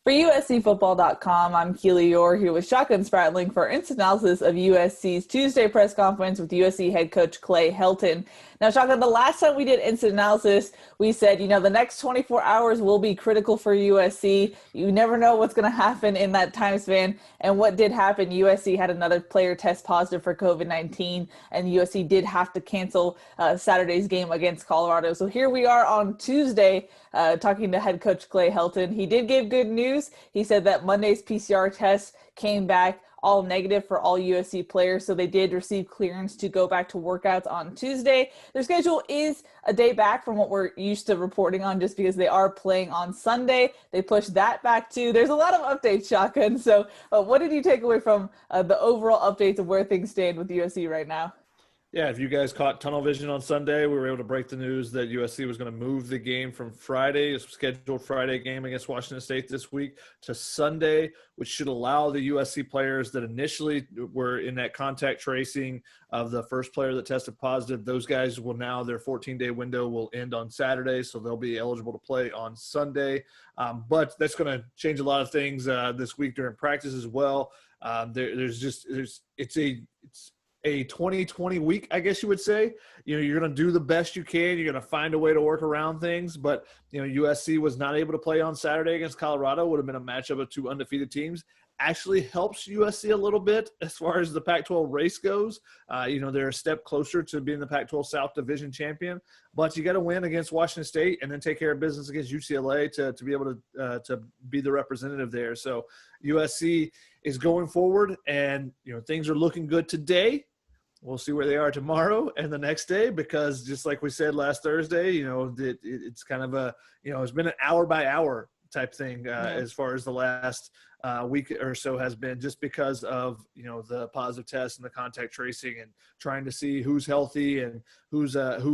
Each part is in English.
For USCFootball.com, I'm Keely Eure here with Shotgun Spratling for instant analysis of USC's Tuesday press conference with USC head coach Clay Helton. Now, Shotgun, the last time we did instant analysis, we said, the next 24 hours will be critical for USC. You never know what's going to happen in that time span. And what did happen, USC had another player test positive for COVID-19, and USC did have to cancel Saturday's game against Colorado. So here we are on Tuesday talking to head coach Clay Helton. He did give good news. He said that Monday's PCR test came back all negative for all USC players, so they did receive clearance to go back to workouts on Tuesday. Their schedule is a day back from what we're used to reporting on just because they are playing on Sunday. They pushed that back too. There's a lot of updates, Shotgun. So what did you take away from the overall updates of where things stand with USC right now? Yeah, if you guys caught Tunnel Vision on Sunday, we were able to break the news that USC was going to move the game from Friday, a scheduled Friday game against Washington State this week, to Sunday, which should allow the USC players that initially were in that contact tracing of the first player that tested positive. Those guys will now, their 14-day window will end on Saturday, so they'll be eligible to play on Sunday. But that's going to change a lot of things this week during practice as well. It's a 2020 week, I guess you would say. You're going to do the best you can. You're going to find a way to work around things. But, USC was not able to play on Saturday against Colorado. Would have been a matchup of two undefeated teams. Actually helps USC a little bit as far as the Pac-12 race goes. They're a step closer to being the Pac-12 South Division champion. But you got to win against Washington State and then take care of business against UCLA to be able to be the representative there. So USC is going forward, and things are looking good today. We'll see where they are tomorrow and the next day, because just like we said last Thursday, it's kind of it's been an hour by hour type thing as far as the last week or so has been, just because of, the positive test and the contact tracing and trying to see who's healthy and who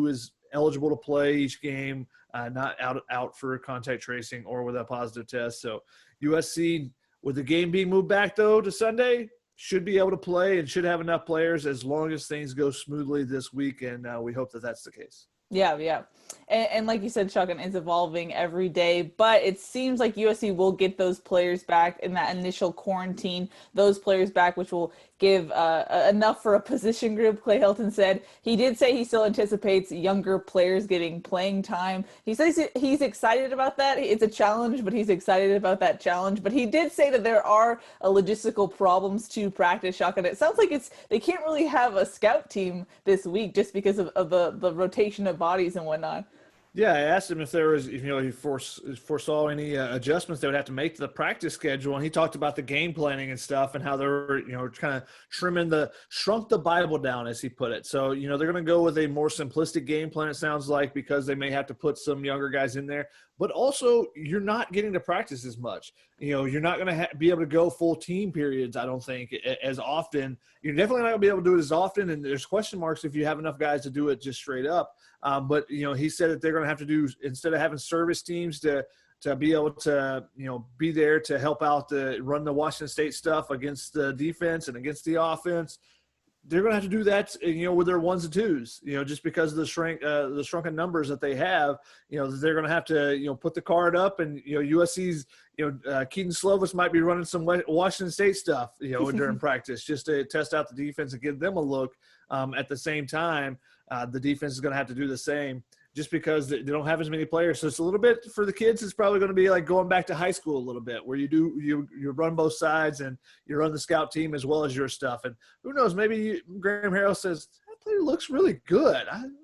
is eligible to play each game, not out for contact tracing or with a positive test. So USC, with the game being moved back though to Sunday, should be able to play and should have enough players as long as things go smoothly this week, and we hope that that's the case. Yeah. And like you said, Shotgun, it's evolving every day, but it seems like USC will get those players back in that initial quarantine, those players back, which will give enough for a position group, Clay Helton said. He did say he still anticipates younger players getting playing time. He says he's excited about that. It's a challenge, but he's excited about that challenge. But he did say that there are logistical problems to practice, Shotgun. It sounds like they can't really have a scout team this week just because of the rotation of bodies and whatnot. Yeah, I asked him if there was, he foresaw any adjustments they would have to make to the practice schedule, and he talked about the game planning and stuff and how they were, kind of shrunk the Bible down, as he put it. So, they're going to go with a more simplistic game plan, it sounds like, because they may have to put some younger guys in there. But also, you're not getting to practice as much. You're not going to be able to go full team periods, I don't think, as often. You're definitely not going to be able to do it as often, and there's question marks if you have enough guys to do it just straight up. But he said that they're going to have to do, instead of having service teams to be able to, be there to help out run the Washington State stuff against the defense and against the offense, they're going to have to do that, with their ones and twos, just because of the shrunken numbers that they have, they're going to have to, put the card up, and, USC's, Keaton Slovis might be running some Washington State stuff, during practice, just to test out the defense and give them a look. At the same time, the defense is going to have to do the same, just because they don't have as many players. So it's a little bit for the kids. It's probably going to be like going back to high school a little bit, where you run both sides and you run the scout team as well as your stuff. And who knows, maybe Graham Harrell says, that player looks really good.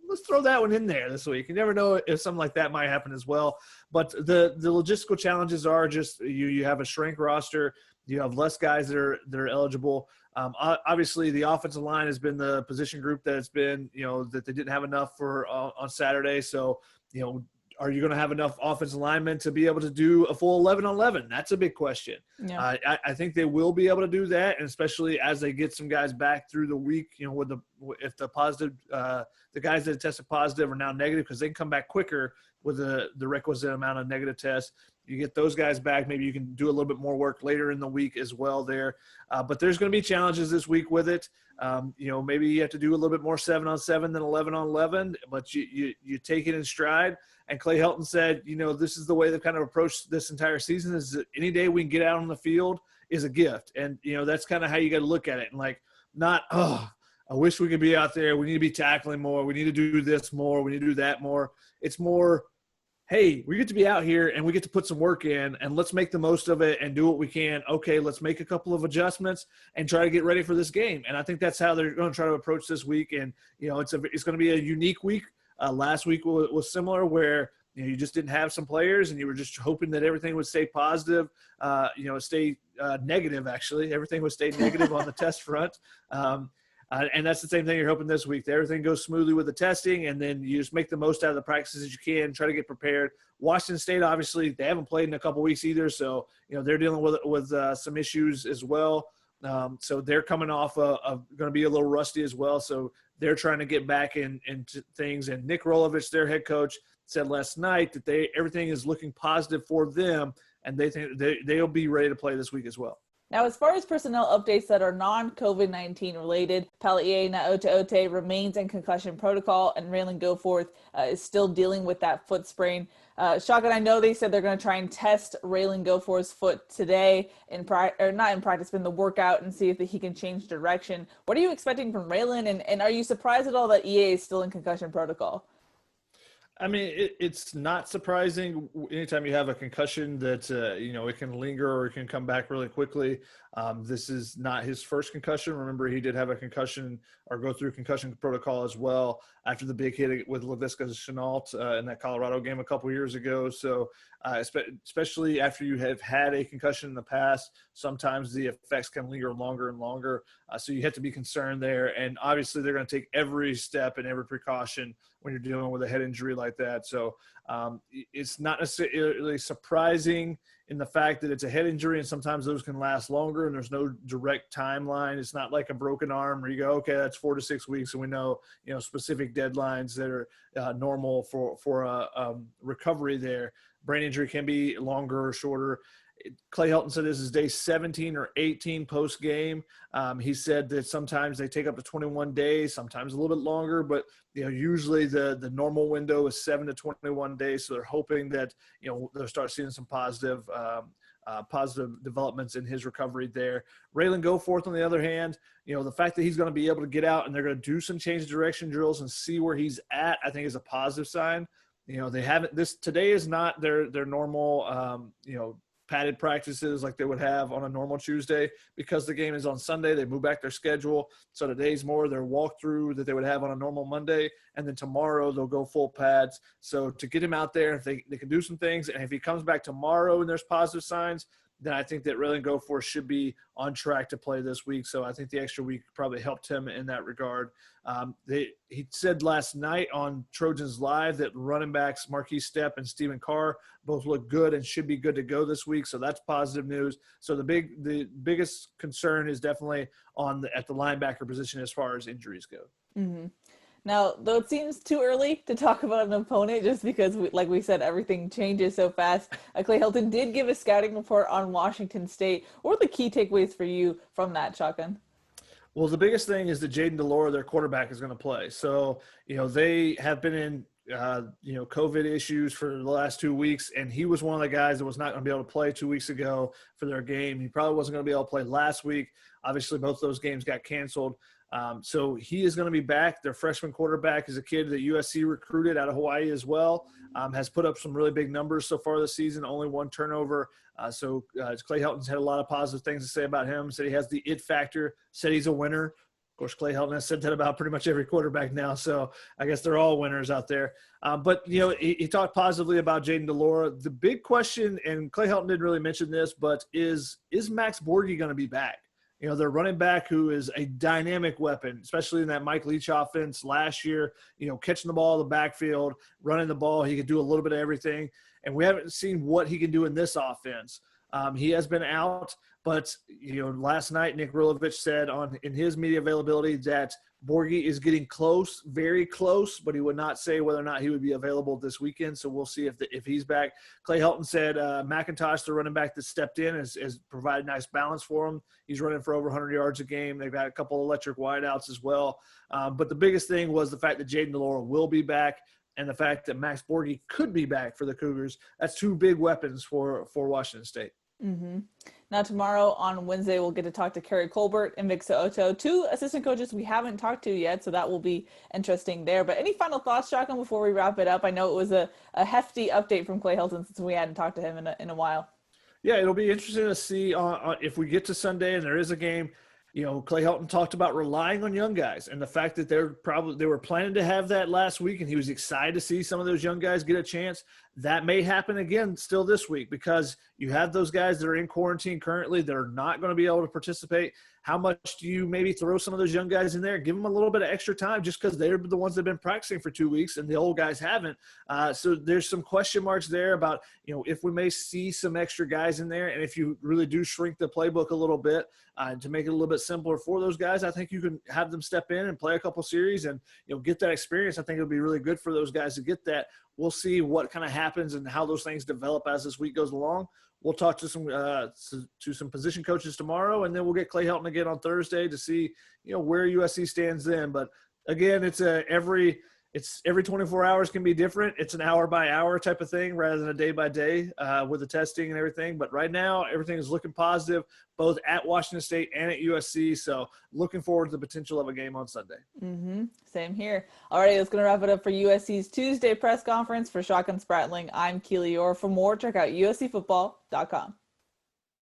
Let's throw that one in there this week. You never know if something like that might happen as well. But the logistical challenges are just you have a shrink roster. You have less guys that are eligible. Obviously, the offensive line has been the position group that it's been, that they didn't have enough for on Saturday. So, are you going to have enough offensive linemen to be able to do a full 11-on-11? That's a big question. Yeah. I think they will be able to do that, and especially as they get some guys back through the week, if the guys that tested positive are now negative, because they can come back quicker with the requisite amount of negative tests. You get those guys back. Maybe you can do a little bit more work later in the week as well there. But there's going to be challenges this week with it. Maybe you have to do a little bit more 7-on-7 than 11-on-11, but you take it in stride. And Clay Helton said, this is the way they've kind of approached this entire season, is that any day we can get out on the field is a gift. And, that's kind of how you got to look at it. And not, I wish we could be out there. We need to be tackling more. We need to do this more. We need to do that more. It's more, hey, we get to be out here and we get to put some work in, and let's make the most of it and do what we can. Okay, let's make a couple of adjustments and try to get ready for this game. And I think that's how they're going to try to approach this week. And, it's going to be a unique week. Last week was similar, where you just didn't have some players and you were just hoping that everything would stay positive, stay negative, actually. Everything would stay negative on the test front. And that's the same thing you're hoping this week. That everything goes smoothly with the testing, and then you just make the most out of the practices that you can, try to get prepared. Washington State, obviously, they haven't played in a couple weeks either, so they're dealing with some issues as well. So they're coming off of going to be a little rusty as well. So they're trying to get back into things. And Nick Rolovich, their head coach, said last night that everything is looking positive for them, and they think they'll be ready to play this week as well. Now, as far as personnel updates that are non-COVID-19 related, Palaie Naoteote remains in concussion protocol, and Raylan Goforth is still dealing with that foot sprain. Shotgun, I know they said they're going to try and test Raylan Goforth's foot today, not in practice, but in the workout, and see if he can change direction. What are you expecting from Raylan, and are you surprised at all that EA is still in concussion protocol? I mean, it's not surprising anytime you have a concussion that, it can linger or it can come back really quickly. This is not his first concussion. Remember, he did have a concussion or go through concussion protocol as well after the big hit with Laviska Shenault in that Colorado game a couple years ago. So especially after you have had a concussion in the past, sometimes the effects can linger longer and longer. So you have to be concerned there. And obviously they're going to take every step and every precaution when you're dealing with a head injury like that. So it's not necessarily surprising in the fact that it's a head injury, and sometimes those can last longer and there's no direct timeline. It's not like a broken arm where you go, okay, that's 4 to 6 weeks, and we know, specific deadlines that are normal for recovery there. Brain injury can be longer or shorter. Clay Helton said this is day 17 or 18 post-game. He said that sometimes they take up to 21 days, sometimes a little bit longer, but usually the normal window is 7 to 21 days. So they're hoping that they'll start seeing some positive developments in his recovery there. Raylan Goforth, on the other hand, the fact that he's going to be able to get out and they're going to do some change direction drills and see where he's at, I think is a positive sign. They haven't. Today is not their normal padded practices like they would have on a normal Tuesday, because the game is on Sunday. They move back their schedule. So today's more their walkthrough that they would have on a normal Monday. And then tomorrow they'll go full pads. So to get him out there, if they can do some things, and if he comes back tomorrow and there's positive signs, then I think that Raylan Goforth should be on track to play this week. So I think the extra week probably helped him in that regard. He said last night on Trojans Live that running backs Marquise Stepp and Stephen Carr both look good and should be good to go this week. So that's positive news. So the biggest concern is definitely at the linebacker position as far as injuries go. Mm-hmm. Now, though it seems too early to talk about an opponent just because, like we said, everything changes so fast, Clay Helton did give a scouting report on Washington State. What are the key takeaways for you from that, Shotgun? Well, the biggest thing is that Jayden DeLore, their quarterback, is going to play. So, they have been in, COVID issues for the last 2 weeks, and he was one of the guys that was not going to be able to play 2 weeks ago for their game. He probably wasn't going to be able to play last week. Obviously, both those games got canceled. So he is going to be back. Their freshman quarterback is a kid that USC recruited out of Hawaii as well, has put up some really big numbers so far this season, only 1 turnover. So Clay Helton's had a lot of positive things to say about him, said he has the it factor, said he's a winner. Of course, Clay Helton has said that about pretty much every quarterback now, so I guess they're all winners out there. But, he talked positively about Jayden DeLore. The big question, and Clay Helton didn't really mention this, but is Max Borghi going to be back? Their running back, who is a dynamic weapon, especially in that Mike Leach offense last year, catching the ball in the backfield, running the ball. He could do a little bit of everything. And we haven't seen what he can do in this offense. He has been out, but last night Nick Rilovich said in his media availability that Borghi is getting close, very close, but he would not say whether or not he would be available this weekend. So we'll see if he's back. Clay Helton said McIntosh, the running back that stepped in, has provided nice balance for him. He's running for over 100 yards a game. They've got a couple electric wideouts as well. But the biggest thing was the fact that Jaden DeLauro will be back, and the fact that Max Borghi could be back for the Cougars. That's two big weapons for Washington State. Mm-hmm. Now tomorrow on Wednesday, we'll get to talk to Kerry Colbert and Vic Soto, two assistant coaches we haven't talked to yet, so that will be interesting there. But any final thoughts, Shotgun, before we wrap it up? I know it was a hefty update from Clay Helton since we hadn't talked to him in a while. Yeah, it'll be interesting to see if we get to Sunday and there is a game. Clay Helton talked about relying on young guys and the fact that they were planning to have that last week, and he was excited to see some of those young guys get a chance. That may happen again still this week because you have those guys that are in quarantine currently that are not going to be able to participate. How much do you maybe throw some of those young guys in there, give them a little bit of extra time just because they're the ones that have been practicing for 2 weeks and the old guys haven't? So there's some question marks there about, if we may see some extra guys in there. And if you really do shrink the playbook a little bit to make it a little bit simpler for those guys, I think you can have them step in and play a couple series and, get that experience. I think it'll be really good for those guys to get that. We'll see what kind of happens and how those things develop as this week goes along. We'll talk to some position coaches tomorrow, and then we'll get Clay Helton again on Thursday to see, where USC stands then. But again, it's every 24 hours can be different. It's an hour by hour type of thing rather than a day by day with the testing and everything. But right now, everything is looking positive, both at Washington State and at USC. So looking forward to the potential of a game on Sunday. Mm-hmm. Same here. All right, that's going to wrap it up for USC's Tuesday press conference. For Shotgun Spratling, I'm Keely Eure. For more, check out uscfootball.com.